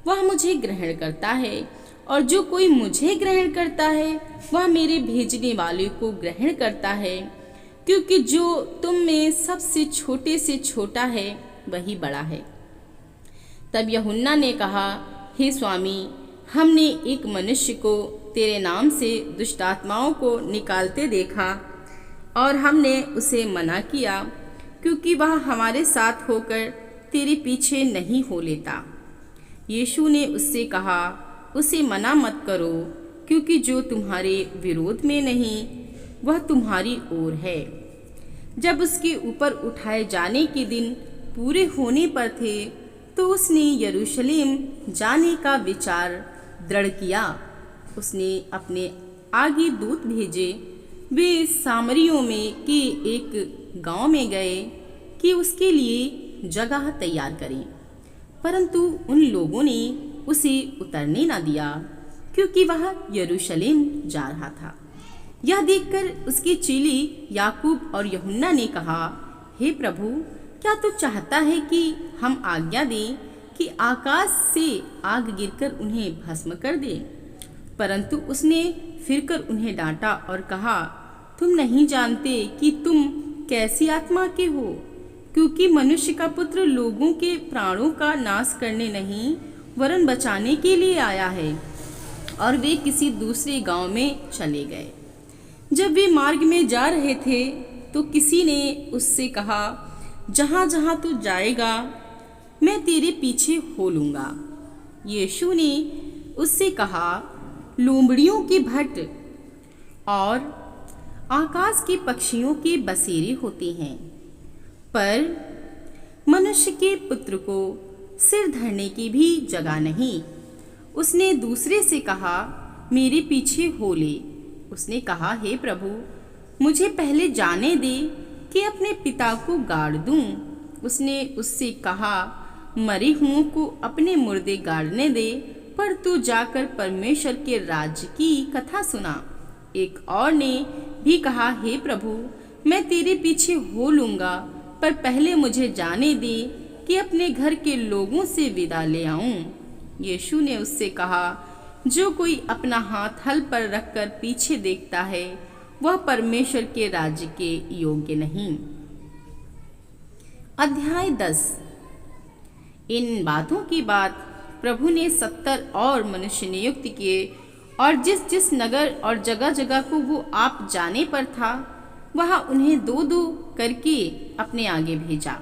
वह मुझे ग्रहण करता है, और जो कोई मुझे ग्रहण करता है वह मेरे भेजने वाले को ग्रहण करता है। क्योंकि जो तुम में सबसे छोटे से छोटा है वही बड़ा है। तब यूहन्ना ने कहा, हे स्वामी, हमने एक मनुष्य को तेरे नाम से दुष्ट आत्माओं को निकालते देखा, और हमने उसे मना किया, क्योंकि वह हमारे साथ होकर तेरे पीछे नहीं हो लेता। यीशु ने उससे कहा, उसे मना मत करो, क्योंकि जो तुम्हारे विरोध में नहीं वह तुम्हारी ओर है। जब उसके ऊपर उठाए जाने के दिन पूरे होने पर थे, तो उसने यरूशलेम जाने का विचार दृढ़ किया। उसने अपने आगे दूत भेजे, वे सामरियों में के एक गांव में गए कि उसके लिए जगह तैयार करें। परंतु उन लोगों ने उसे उतरने न दिया, क्योंकि वह यरूशलेम जा रहा था। यह देखकर उसके चेले याकूब और यूहन्ना ने कहा, हे प्रभु, क्या तू चाहता है कि हम आज्ञा दें कि आकाश से आग गिरकर उन्हें भस्म कर दे? परंतु उसने फिरकर उन्हें डांटा और कहा, तुम नहीं जानते कि तुम कैसी आत्मा के हो, क्योंकि मनुष्य का पुत्र लोगों के प्राणों का नाश करने नहीं वरन बचाने के लिए आया है। और वे किसी दूसरे गांव में चले गए। जब वे मार्ग में जा रहे थे तो किसी ने उससे कहा, जहाँ जहाँ तू जाएगा मैं तेरे पीछे हो लूँगा। यीशु ने उससे कहा, लोमड़ियों के भट्ट और आकाश के पक्षियों के बसेरे होते हैं, पर मनुष्य के पुत्र को सिर धरने की भी जगह नहीं। उसने दूसरे से कहा, मेरे पीछे हो ले। उसने कहा, हे प्रभु, मुझे पहले जाने दे कि अपने पिता को गाड़ दूं। उसने उससे कहा, मरे हुओं को अपने मुर्दे गाड़ने दे, पर तू जाकर परमेश्वर के राज्य की कथा सुना। एक और ने भी कहा, हे प्रभु, मैं तेरे पीछे हो लूँगा, पर पहले मुझे जाने दे कि अपने घर के लोगों से विदा ले आऊं? यीशु ने उससे कहा, जो कोई अपना हाथ हल पर रखकर पीछे देखता है वह परमेश्वर के राज्य के योग्य नहीं। अध्याय 10। इन बातों की बात प्रभु ने 70 और मनुष्य नियुक्त किए और जिस जिस नगर और जगह जगह को वो आप जाने पर था वहां उन्हें दो दो करके अपने आगे भेजा।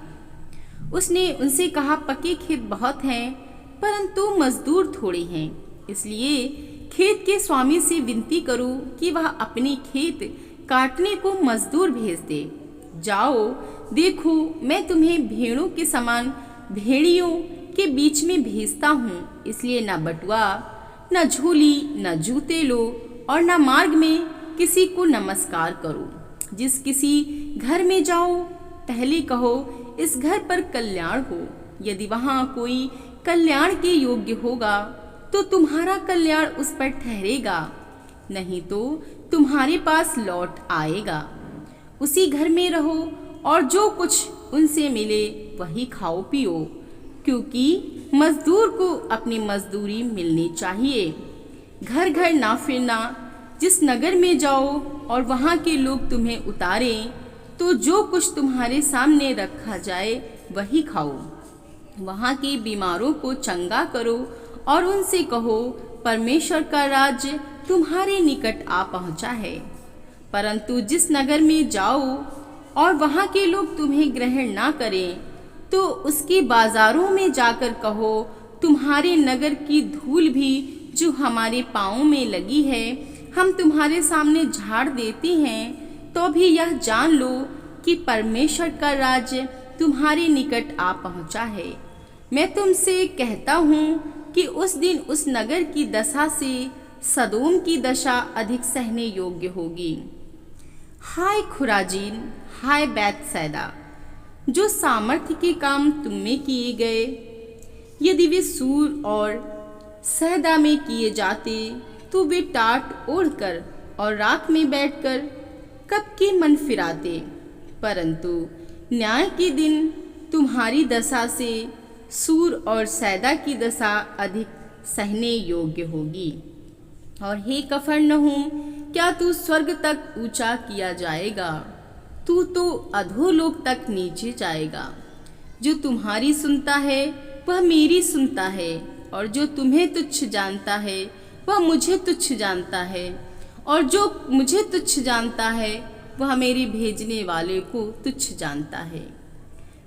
उसने उनसे कहा, पके खेत बहुत हैं परंतु मजदूर थोड़े हैं, इसलिए खेत के स्वामी से विनती करो कि वह अपने खेत काटने को मजदूर भेज दे। जाओ, देखो मैं तुम्हें भेड़ों के समान भेड़ियों के बीच में भेजता हूँ, इसलिए न बटुआ न झोली न जूते लो और न मार्ग में किसी को नमस्कार करो। जिस किसी घर में जाओ पहले कहो, इस घर पर कल्याण हो। यदि वहाँ कोई कल्याण के योग्य होगा तो तुम्हारा कल्याण उस पर ठहरेगा, नहीं तो तुम्हारे पास लौट आएगा। उसी घर में रहो और जो कुछ उनसे मिले वही खाओ पियो, क्योंकि मजदूर को अपनी मजदूरी मिलनी चाहिए। घर घर ना फिरना। जिस नगर में जाओ और वहाँ के लोग तुम्हें उतारें तो जो कुछ तुम्हारे सामने रखा जाए वही खाओ। वहाँ के बीमारों को चंगा करो और उनसे कहो, परमेश्वर का राज्य तुम्हारे निकट आ पहुँचा है। परंतु जिस नगर में जाओ और वहाँ के लोग तुम्हें ग्रहण ना करें तो उसके बाजारों में जाकर कहो, तुम्हारे नगर की धूल भी जो हमारे पाँवों में लगी है हम तुम्हारे सामने झाड़ देते हैं, तो भी यह जान लो कि परमेश्वर का राज्य तुम्हारे निकट आ पहुँचा है। मैं तुमसे कहता हूँ कि उस दिन उस नगर की दशा से सदोम की दशा अधिक सहने योग्य होगी। हाय खुराजीन, हाय बैतसैदा, जो सामर्थ्य के काम तुम में किए गए, यदि वे सूर और सैदा में किए जाते तो वे टाट ओढ़कर और राख में बैठकर कब के मन फिराते। परंतु न्याय के दिन तुम्हारी दशा से सूर और सैदा की दशा अधिक सहने योग्य होगी। और हे कफरनहूम, क्या तू स्वर्ग तक ऊंचा किया जाएगा? तू तो अधोलोक तक नीचे जाएगा। जो तुम्हारी सुनता है वह मेरी सुनता है, और जो तुम्हें तुच्छ जानता है वह मुझे तुच्छ जानता है, और जो मुझे तुच्छ जानता है वह मेरे भेजने वाले को तुच्छ जानता है।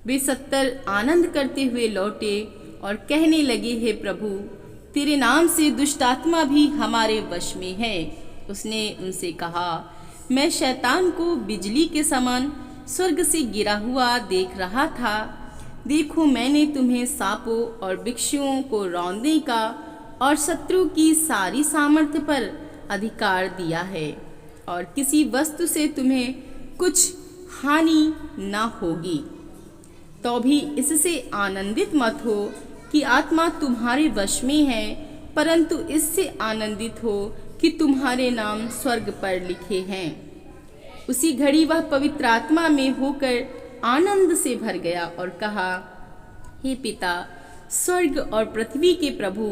वे 70 आनंद करते हुए लौटे और कहने लगे, हे प्रभु, तेरे नाम से दुष्ट आत्मा भी हमारे वश में है। उसने उनसे कहा, मैं शैतान को बिजली के समान स्वर्ग से गिरा हुआ देख रहा था। देखो, मैंने तुम्हें सांपों और बिच्छुओं को रौंदने का और शत्रु की सारी सामर्थ्य पर अधिकार दिया है, और किसी वस्तु से तुम्हें कुछ हानि न होगी। तो भी इससे आनंदित मत हो कि आत्मा तुम्हारे वश में है, परंतु इससे आनंदित हो कि तुम्हारे नाम स्वर्ग पर लिखे हैं। उसी घड़ी वह पवित्र आत्मा में होकर आनंद से भर गया और कहा, हे पिता, स्वर्ग और पृथ्वी के प्रभु,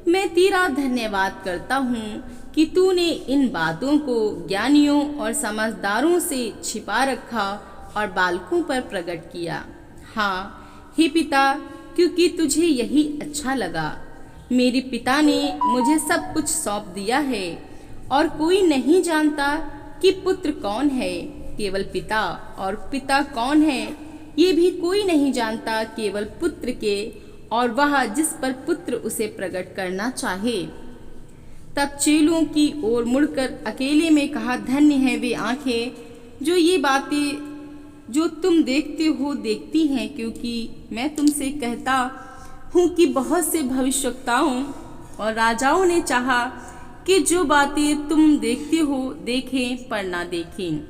मैं तेरा धन्यवाद करता हूँ कि तूने इन बातों को ज्ञानियों और समझदारों से छिपा रखा और बालकों पर प्रकट किया। हाँ हे पिता, क्योंकि तुझे यही अच्छा लगा। मेरे पिता ने मुझे सब कुछ सौंप दिया है, और कोई नहीं जानता कि पुत्र कौन है, केवल पिता, और पिता कौन है ये भी कोई नहीं जानता, केवल पुत्र के, और वह जिस पर पुत्र उसे प्रकट करना चाहे। तब चेलों की ओर मुड़कर अकेले में कहा, धन्य है वे आंखें जो ये बातें जो तुम देखते हो देखती हैं, क्योंकि मैं तुमसे कहता हूँ कि बहुत से भविष्यवक्ताओं और राजाओं ने चाहा कि जो बातें तुम देखते हो देखें पर ना देखें,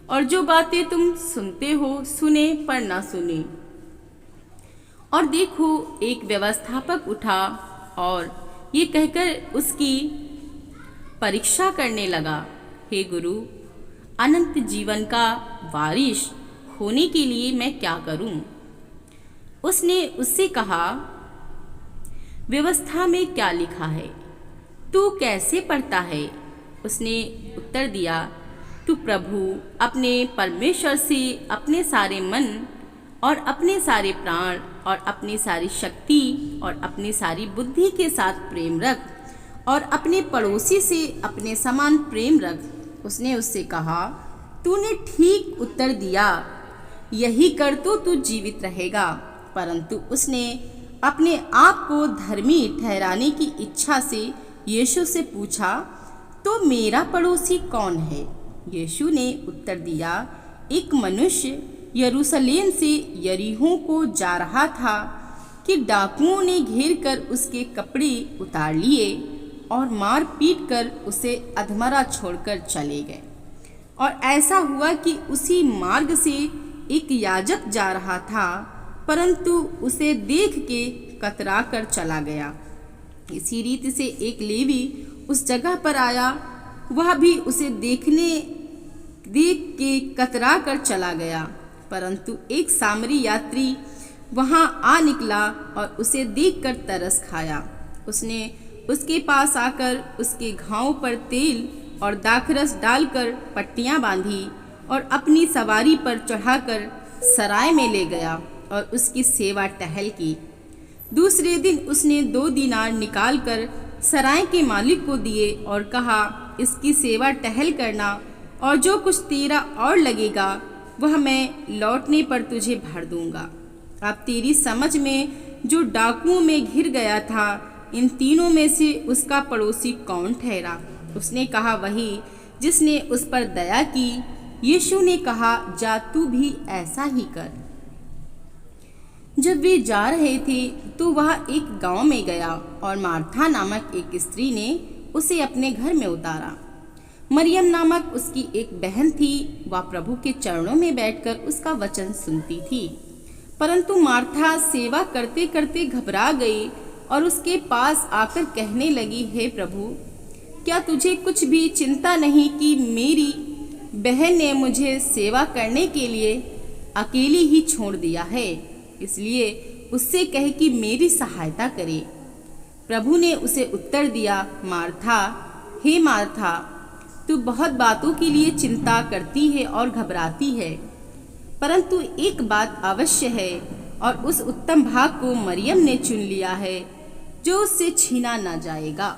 और जो बातें तुम सुनते हो सुने पर ना सुने। और देखो, एक व्यवस्थापक उठा और ये कहकर उसकी परीक्षा करने लगा, हे गुरु, अनंत जीवन का वारिस होने के लिए मैं क्या करूं? उसने उससे कहा, व्यवस्था में क्या लिखा है, तू कैसे पढ़ता है? उसने उत्तर दिया, तू प्रभु अपने परमेश्वर से अपने सारे मन और अपने सारे प्राण और अपनी सारी शक्ति और अपनी सारी बुद्धि के साथ प्रेम रख और अपने पड़ोसी से अपने समान प्रेम रख। उसने उससे कहा, तूने ठीक उत्तर दिया, यही कर तो तू जीवित रहेगा। परंतु उसने अपने आप को धर्मी ठहराने की इच्छा से यीशु से पूछा, तो मेरा पड़ोसी कौन है? यीशु ने उत्तर दिया, एक मनुष्य यरूशलेम से यरीहो को जा रहा था कि डाकुओं ने घेर कर उसके कपड़े उतार लिए और मार पीट कर उसे अधमरा छोड़कर चले गए। और ऐसा हुआ कि उसी मार्ग से एक याजक जा रहा था, परंतु उसे देख के कतरा कर चला गया। इसी रीति से एक लेवी उस जगह पर आया, वह भी उसे देख के कतरा कर चला गया। परंतु एक सामरी यात्री वहां आ निकला और उसे देखकर तरस खाया। उसने उसके पास आकर उसके घावों पर तेल और दाखरस डालकर पट्टियां बांधी और अपनी सवारी पर चढ़ाकर सराय में ले गया और उसकी सेवा टहल की। दूसरे दिन उसने 2 दीनार निकालकर सराय के मालिक को दिए और कहा, इसकी सेवा टहल करना और जो कुछ तेरा और लगेगा वह मैं लौटने पर तुझे भर दूंगा। अब तेरी समझ में जो डाकुओं में घिर गया था, इन तीनों में से उसका पड़ोसी कौन ठहरा? उसने कहा, वही जिसने उस पर दया की। यीशु ने कहा, जा तू भी ऐसा ही कर। जब वे जा रहे थे तो वह एक गांव में गया और मार्था नामक एक स्त्री ने उसे अपने घर में उतारा। मरियम नामक उसकी एक बहन थी, वह प्रभु के चरणों में बैठकर उसका वचन सुनती थी। परंतु मार्था सेवा करते करते घबरा गई और उसके पास आकर कहने लगी, हे प्रभु, क्या तुझे कुछ भी चिंता नहीं कि मेरी बहन ने मुझे सेवा करने के लिए अकेली ही छोड़ दिया है? इसलिए उससे कहे कि मेरी सहायता करे। प्रभु ने उसे उत्तर दिया, मार्था, हे मार्था, तू बहुत बातों के लिए चिंता करती है और घबराती है, परंतु एक बात अवश्य है और उस उत्तम भाग को मरियम ने चुन लिया है जो उससे छीना न जाएगा।